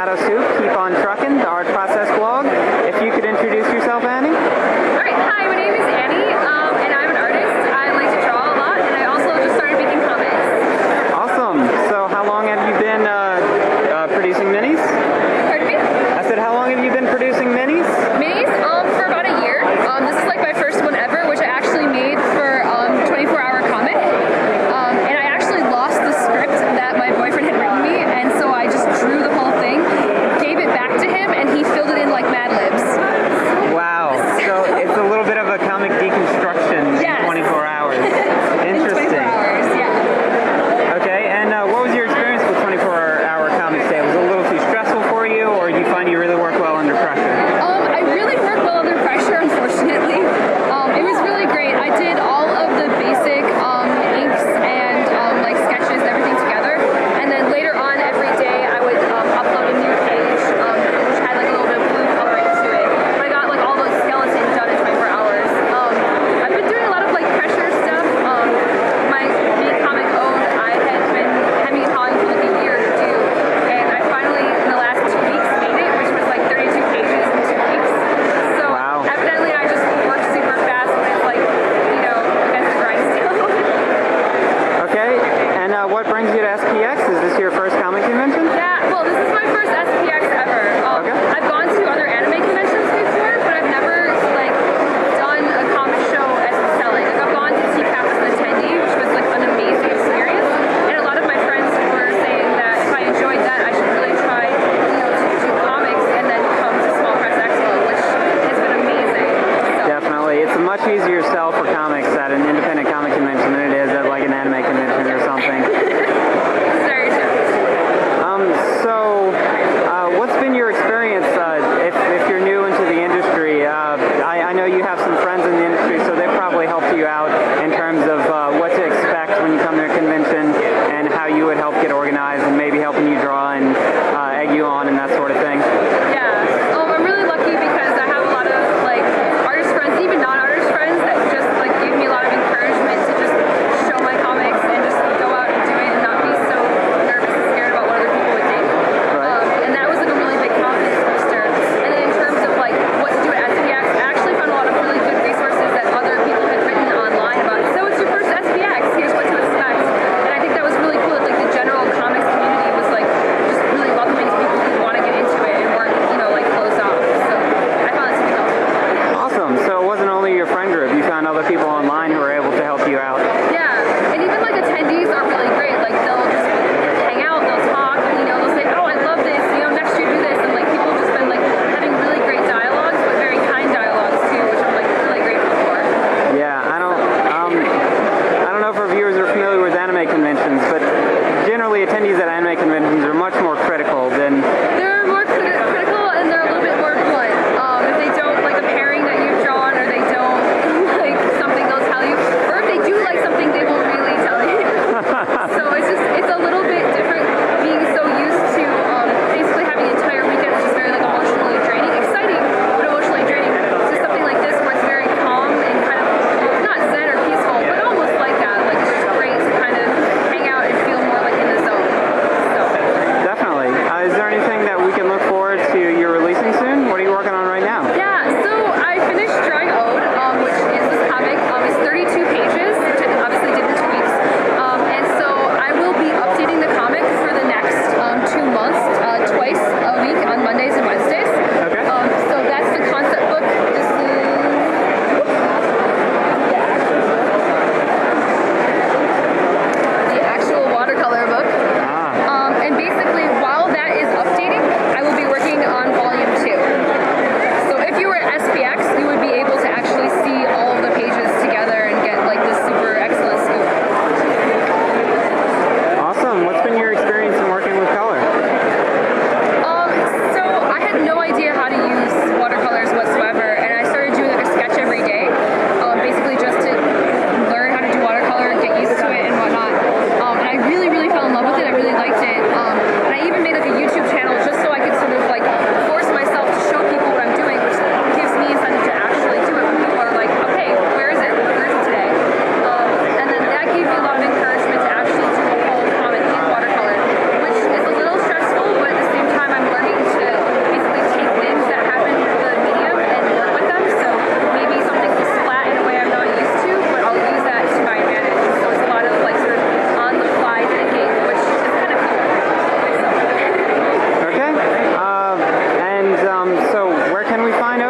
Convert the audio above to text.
Tomato Soup, Keep on Truckin', the art process blog. If you could introduce yourself, Annie. All right, hi, my name is Annie, and I'm an artist. I like to draw a lot, and I also just started making comics. Awesome. So how long have you been producing minis? Pardon me? I said, how long have you been producing minis? Minis? For about a year. This is like my first one ever, which I actually made for 24-hour comic. And I actually lost the script that my boyfriend had written me, and so I just drew the whole thing, gave it back to him, and he filled it in like Mad Libs. Wow. So it's a little bit of a comic deconstruction Yes. in 24 hours. Interesting. In 24 hours, yeah. Okay, and what was your experience with 24-hour comics day? Was it a little too stressful for you, or do you find you really work well under pressure? I really work well under pressure, unfortunately. It was really great. I did all of the basic inks and like sketches, everything together, and then later on every day I would upload a new page, which had like a little bit of blue coloring to it. But I got like all those skeletons done in 24 hours. I've been doing a lot of like pressure stuff. My comic owned, I had been hemming and hawing for like a year to do, and I finally in the last 2 weeks made it, which was like 32 pages in 2 weeks. So Wow. evidently I just work super fast and it's like, you know, against the grind still. Okay, and what brings you to SPX? Is this your first comic convention? Yeah, well, this is my first SPX ever. Okay. I've gone to other anime conventions before, but I've never like done a comic show as a selling. Like I've gone to TCAP as an attendee, which was like an amazing experience. And a lot of my friends were saying that if I enjoyed that, I should really try, you know, to do comics and then come to Small Press Expo, which has been amazing. So. Definitely. It's a much easier sell for comics at an independent comic convention than it is at like an anime convention or something. Very true. What's been your experience if you're new into the industry? I know you have some friends in the industry, so they've probably helped you out in terms of what to expect when you come to a convention and how you would help get organized and maybe helping you draw and egg you on and that sort of thing. Yeah. I'm really lucky because I have a lot of like artist friends, even non-artist friends that just like give me a lot of encouragement. so where can we find